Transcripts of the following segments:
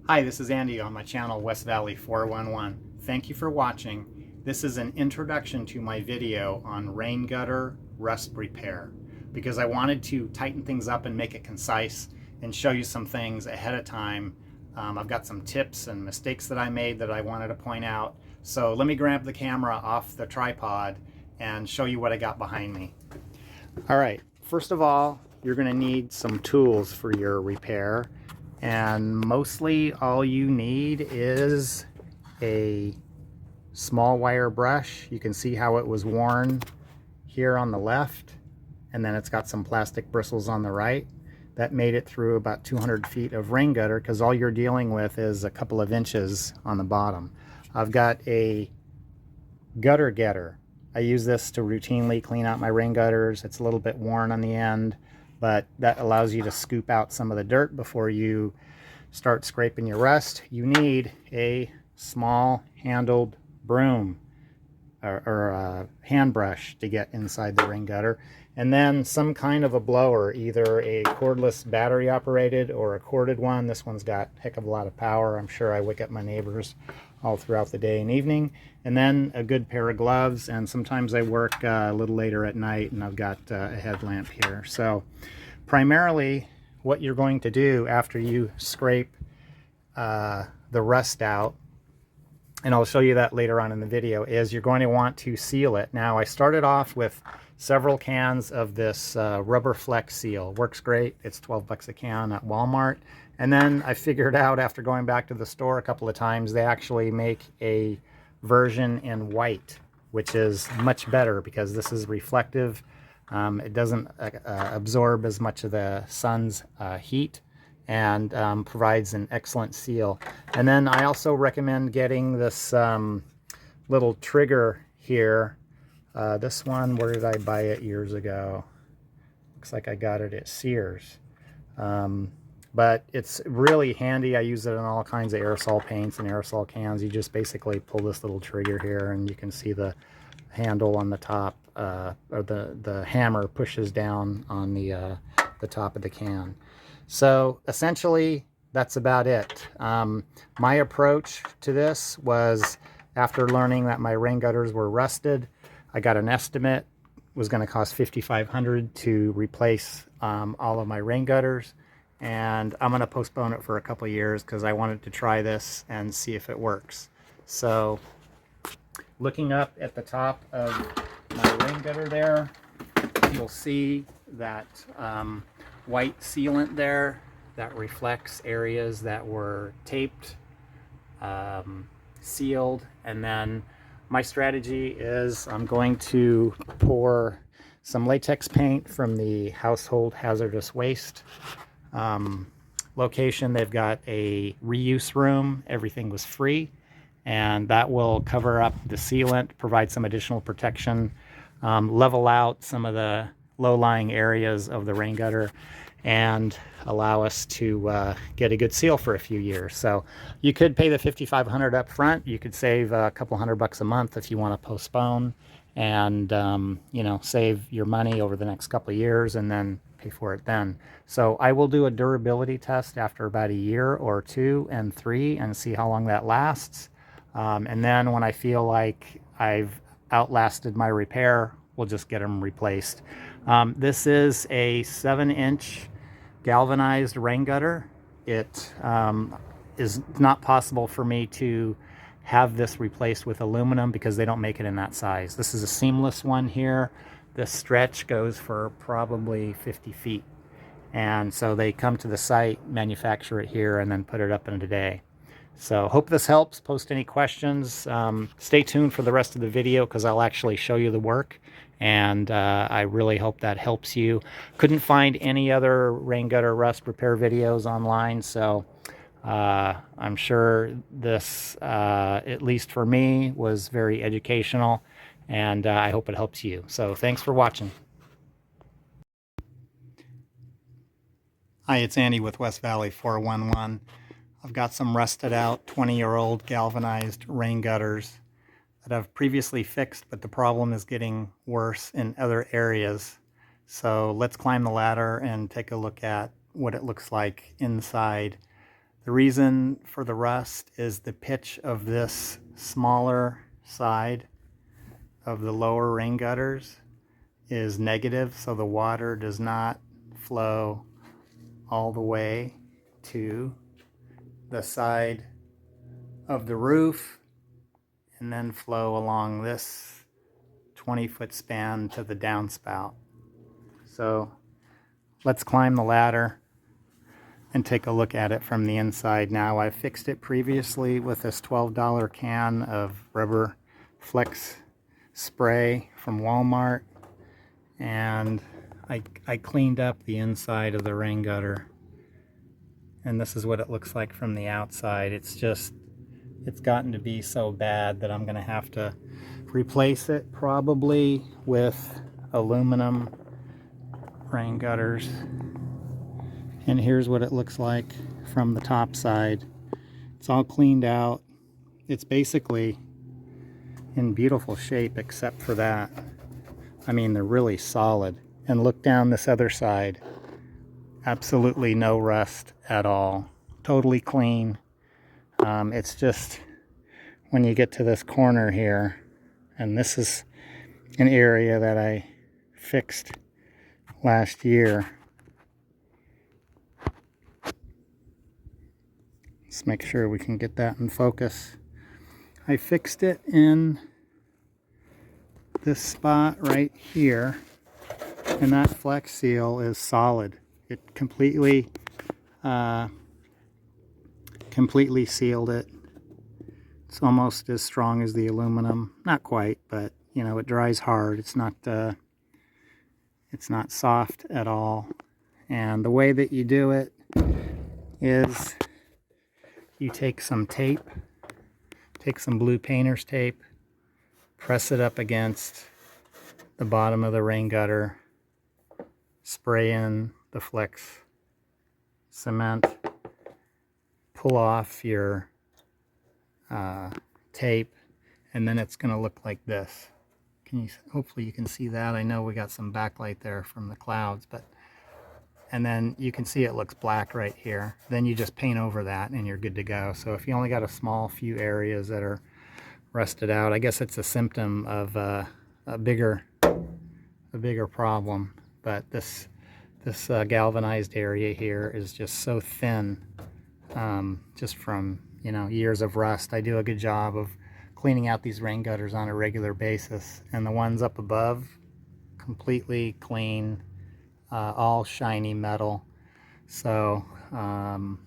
Hi, this is Andy on my channel West Valley 411. Thank you for watching. This is an introduction to my video on rain gutter rust repair because I wanted to tighten things up and make it concise and show you some things ahead of time. I've got some tips and mistakes that I made that I wanted to point out. So let me grab the camera off the tripod and show you what I got behind me. All right, first of all, you're going to need some tools for your repair. And mostly all you need is a small wire brush. You can see how it was worn here on the left, and then it's got some plastic bristles on the right. That made it through about 200 feet of rain gutter because all you're dealing with is a couple of inches on the bottom. I've got a gutter getter. I use this to routinely clean out my rain gutters. It's a little bit worn on the end, but that allows you to scoop out some of the dirt before you start scraping your rust. You need a small handled broom or a hand brush to get inside the rain gutter, and then some kind of a blower, either a cordless battery operated or a corded one. This one's got a heck of a lot of power. I'm sure I wake up my neighbors all throughout the day and evening. And then a good pair of gloves, and sometimes I work a little later at night and I've got a headlamp here. So primarily what you're going to do after you scrape the rust out, and I'll show you that later on in the video, is you're going to want to seal it. Now I started off with several cans of this rubber flex seal. Works great. It's 12 bucks a can at Walmart. And then I figured out after going back to the store a couple of times, they actually make a version in white, which is much better because this is reflective. It doesn't absorb as much of the sun's heat, and provides an excellent seal. And then I also recommend getting this little trigger here. This one, where did I buy it years ago? Looks like I got it at Sears. But it's really handy. I use it in all kinds of aerosol paints and aerosol cans. You just basically pull this little trigger here and you can see the handle on the top, or the hammer pushes down on the top of the can. So essentially that's about it. My approach to this was, after learning that my rain gutters were rusted, I got an estimate. It was going to cost $5,500 to replace all of my rain gutters, and I'm going to postpone it for a couple of years because I wanted to try this and see if it works. So looking up at the top of my rain gutter there, you'll see that white sealant there that reflects areas that were taped, sealed. And then my strategy is I'm going to pour some latex paint from the household hazardous waste location. They've got a reuse room. Everything was free, and that will cover up the sealant, provide some additional protection, level out some of the low-lying areas of the rain gutter, and allow us to get a good seal for a few years. So you could pay the $5,500 up front. You could save a couple $100 a month if you want to postpone and you know, save your money over the next couple of years and then pay for it then. So I will do a durability test after about a year or 2 and 3 and see how long that lasts. And then when I feel like I've outlasted my repair, we'll just get them replaced. This is a 7-inch galvanized rain gutter. It is not possible for me to have this replaced with aluminum because they don't make it in that size. This is a seamless one here. This stretch goes for probably 50 feet. And so they come to the site, manufacture it here, and then put it up in a day. So hope this helps. Post any questions. Stay tuned for the rest of the video because I'll actually show you the work, and I really hope that helps you. Couldn't find any other rain gutter rust repair videos online, so I'm sure this, at least for me, was very educational, and I hope it helps you. So thanks for watching. Hi, it's Andy with West Valley 411. I've got some rusted out 20-year-old galvanized rain gutters that I've previously fixed, but the problem is getting worse in other areas. So let's climb the ladder and take a look at what it looks like inside The reason for the rust is the pitch of this smaller side of the lower rain gutters is negative, so the water does not flow all the way to the side of the roof and then flow along this 20-foot span to the downspout. So let's climb the ladder and take a look at it from the inside now. I fixed it previously with this $12 can of rubber flex spray from Walmart, and I cleaned up the inside of the rain gutter, and this is what it looks like from the outside. It's gotten to be so bad that I'm gonna have to replace it, probably with aluminum rain gutters. And here's what it looks like from the top side. It's all cleaned out. It's basically in beautiful shape except for that. I mean, they're really solid. And look down this other side. Absolutely no rust at all. Totally clean. It's just when you get to this corner here, and this is an area that I fixed last year. Let's make sure we can get that in focus. I fixed it in this spot right here, and that Flex Seal is solid. It completely sealed it. It's almost as strong as the aluminum. Not quite, but you know, it dries hard. It's not soft at all. And the way that you do it is you take some tape, take some blue painter's tape, press it up against the bottom of the rain gutter, spray in the Flex cement, pull off your tape, and then it's going to look like this. Hopefully you can see that. I know we got some backlight there from the clouds, and then you can see it looks black right here. Then you just paint over that and you're good to go. So if you only got a small few areas that are rusted out, I guess it's a symptom of a bigger problem. But this galvanized area here is just so thin, just from years of rust. I do a good job of cleaning out these rain gutters on a regular basis, and the ones up above, completely clean, all shiny metal. So the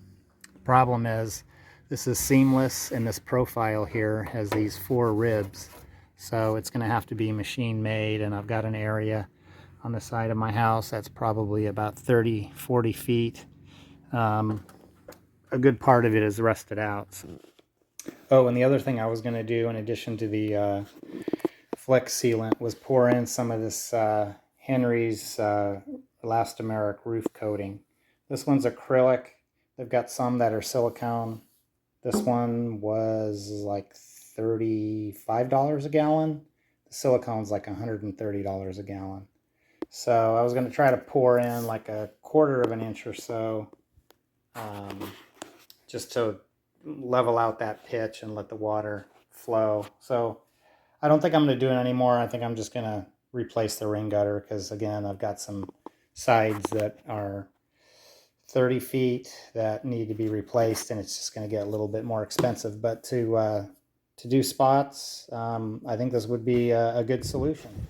problem is this is seamless, and this profile here has these 4 ribs, so it's going to have to be machine made. And I've got an area on the side of my house that's probably about 30-40 feet. A good part of it is rusted out. Oh, and the other thing I was going to do in addition to the Flex sealant was pour in some of this Henry's elastomeric roof coating. This one's acrylic. They've got some that are silicone. This one was like $35 a gallon. The silicone's like $130 a gallon. So I was going to try to pour in like a 1/4 of an inch or so, just to level out that pitch and let the water flow. So I don't think I'm going to do it anymore. I think I'm just going to replace the rain gutter, because again, I've got some sides that are 30 feet that need to be replaced, and it's just going to get a little bit more expensive. But to do spots, I think this would be a good solution.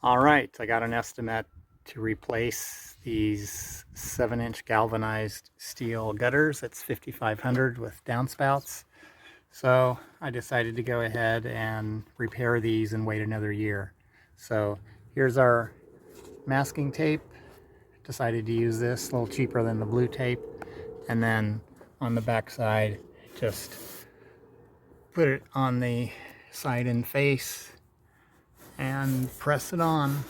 All right, I got an estimate to replace these 7-inch galvanized steel gutters. It's $5,500 with downspouts. So I decided to go ahead and repair these and wait another year. So here's our masking tape. Decided to use this, a little cheaper than the blue tape. And then on the back side, just put it on the side and face and press it on.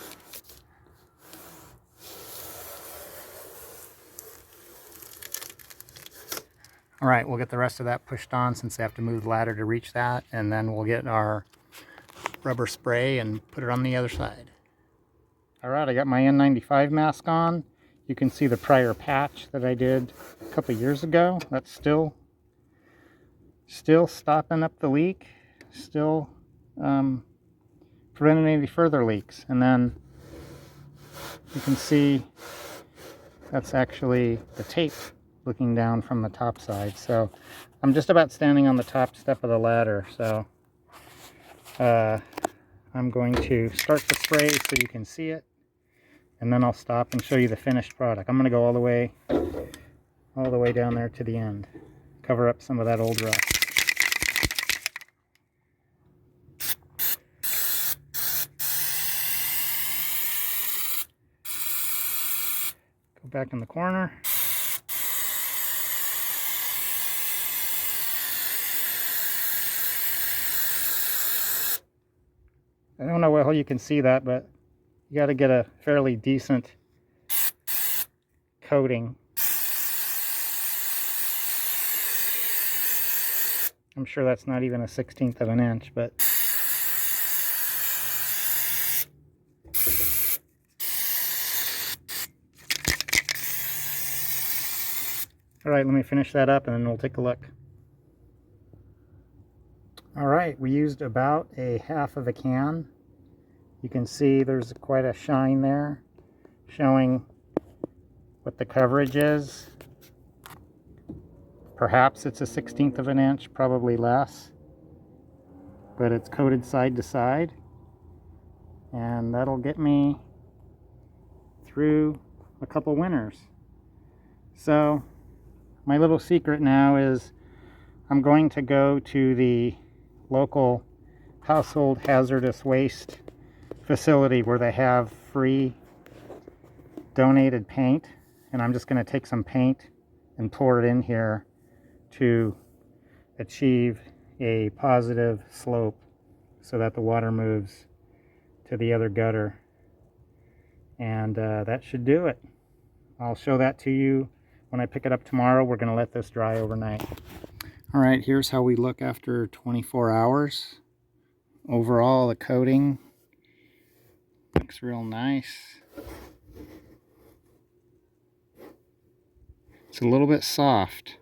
All right, we'll get the rest of that pushed on since I have to move the ladder to reach that, and then we'll get our rubber spray and put it on the other side. All right, I got my N95 mask on. You can see the prior patch that I did a couple years ago. That's still stopping up the leak, still preventing any further leaks. And then you can see that's actually the tape looking down from the top side. So I'm just about standing on the top step of the ladder. So I'm going to start the spray so you can see it, and then I'll stop and show you the finished product. I'm going to go all the way down there to the end, cover up some of that old rust. Go back in the corner. I don't know how you can see that, but you got to get a fairly decent coating. I'm sure that's not even a 1/16 of an inch, but all right, let me finish that up and then we'll take a look. All right, we used about a half of a can. You can see there's quite a shine there, showing what the coverage is. Perhaps it's a 1/16 of an inch, probably less, but it's coated side to side, and that'll get me through a couple winters. So my little secret now is I'm going to go to the local household hazardous waste facility where they have free donated paint, and I'm just going to take some paint and pour it in here to achieve a positive slope so that the water moves to the other gutter, and that should do it. I'll show that to you when I pick it up tomorrow. We're going to let this dry overnight. All right, here's how we look after 24 hours. Overall, the coating looks real nice. It's a little bit soft,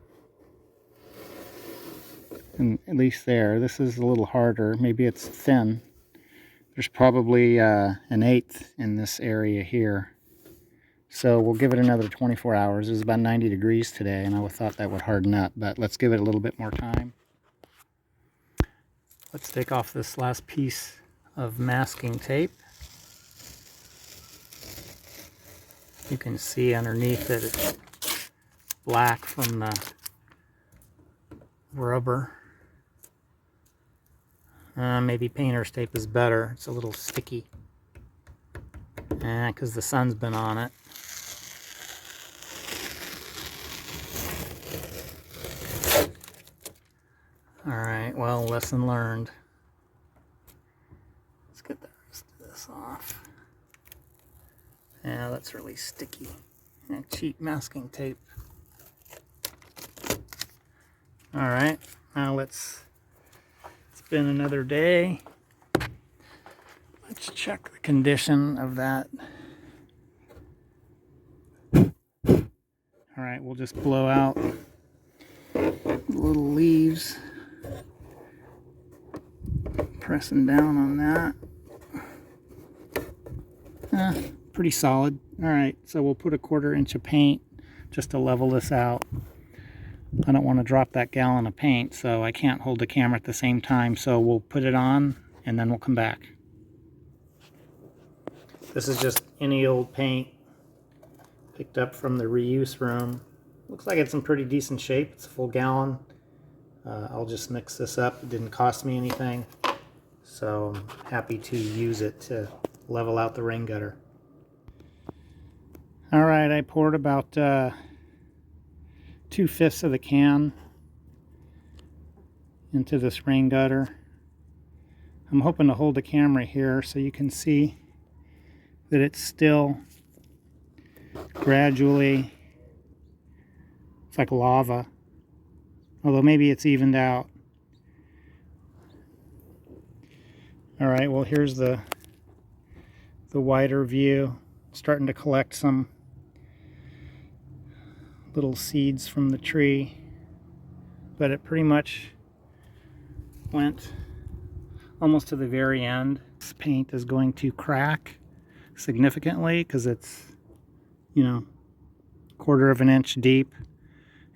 and at least there. This is a little harder. Maybe it's thin. There's probably an 1/8 in this area here. So we'll give it another 24 hours. It was about 90 degrees today, and I thought that would harden up, but let's give it a little bit more time. Let's take off this last piece of masking tape. You can see underneath it, it's black from the rubber. Maybe painter's tape is better. It's a little sticky because the sun's been on it. Alright, well, lesson learned. Let's get the rest of this off. Yeah, that's really sticky. Yeah, cheap masking tape. Alright, now it's been another day. Let's check the condition of that. Alright, we'll just blow out the little leaves. Pressing down on that. Pretty solid. Alright, so we'll put a 1/4 inch of paint just to level this out. I don't want to drop that gallon of paint, so I can't hold the camera at the same time, so we'll put it on and then we'll come back. This is just any old paint picked up from the reuse room. Looks like it's in pretty decent shape. It's a full gallon. I'll just mix this up. It didn't cost me anything, so I'm happy to use it to level out the rain gutter. Alright, I poured about 2/5 of the can into this rain gutter. I'm hoping to hold the camera here so you can see that it's still gradually, it's like lava, although maybe it's evened out. Alright, well, here's the wider view. Starting to collect some little seeds from the tree, but it pretty much went almost to the very end. This paint is going to crack significantly because it's, you know, 1/4 of an inch deep,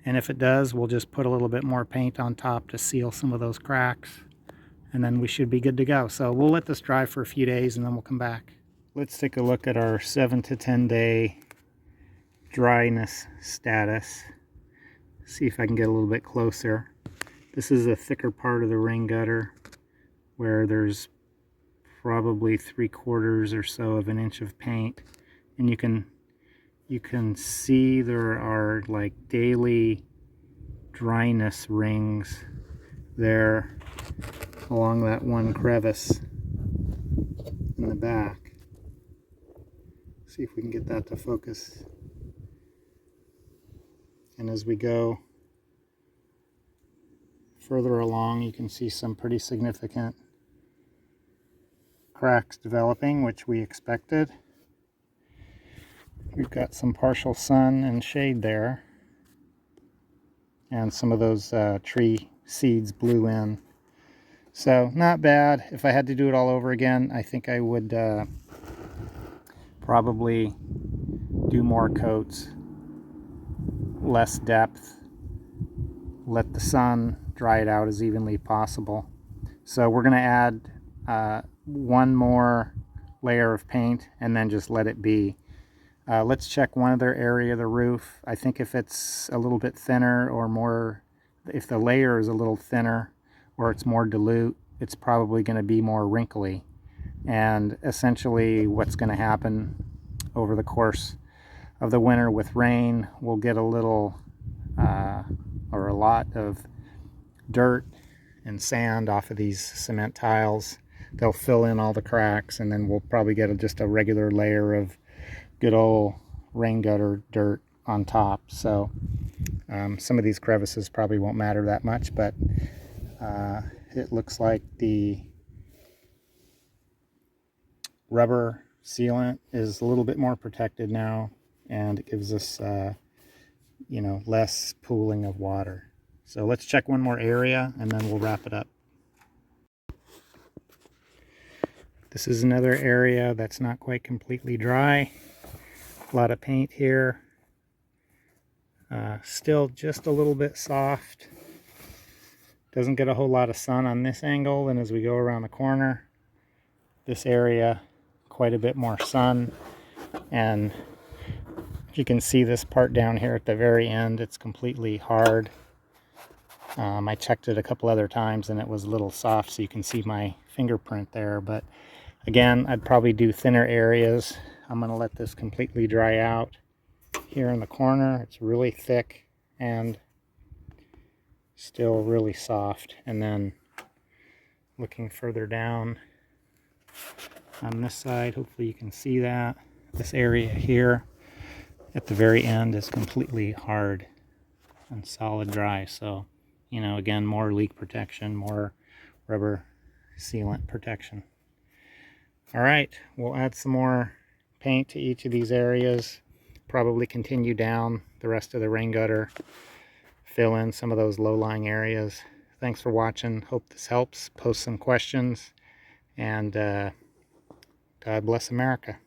and if it does, we'll just put a little bit more paint on top to seal some of those cracks, and then we should be good to go. So we'll let this dry for a few days and then we'll come back. Let's take a look at our 7 to 10 day dryness status. See if I can get a little bit closer. This is a thicker part of the rain gutter where there's probably 3/4 or so of an inch of paint, and you can see there are like daily dryness rings there along that one crevice in the back. See if we can get that to focus. And as we go further along, you can see some pretty significant cracks developing, which we expected. We've got some partial sun and shade there, and some of those tree seeds blew in. So not bad. If I had to do it all over again, I think I would probably do more coats, less depth, let the sun dry it out as evenly possible. So we're going to add one more layer of paint and then just let it be. Let's check one other area of the roof. I think if it's a little bit thinner or more, if the layer is a little thinner or it's more dilute, it's probably going to be more wrinkly. And essentially what's going to happen over the course of the winter with rain, we'll get a little or a lot of dirt and sand off of these cement tiles. They'll fill in all the cracks, and then we'll probably get just a regular layer of good old rain gutter dirt on top. So some of these crevices probably won't matter that much, but it looks like the rubber sealant is a little bit more protected now, and it gives us you know, less pooling of water. So let's check one more area and then we'll wrap it up. This is another area that's not quite completely dry. A lot of paint here. Still just a little bit soft. Doesn't get a whole lot of sun on this angle, and as we go around the corner, this area, quite a bit more sun. And you can see this part down here at the very end, it's completely hard. I checked it a couple other times and it was a little soft, so you can see my fingerprint there. But again, I'd probably do thinner areas. I'm going to let this completely dry out. Here in the corner, it's really thick and still really soft. And then looking further down on this side, hopefully you can see that. This area here at the very end is completely hard and solid dry. So, you know, again, more leak protection, more rubber sealant protection. All right, we'll add some more paint to each of these areas, probably continue down the rest of the rain gutter, fill in some of those low-lying areas. Thanks for watching. Hope this helps. Post some questions, and God bless America.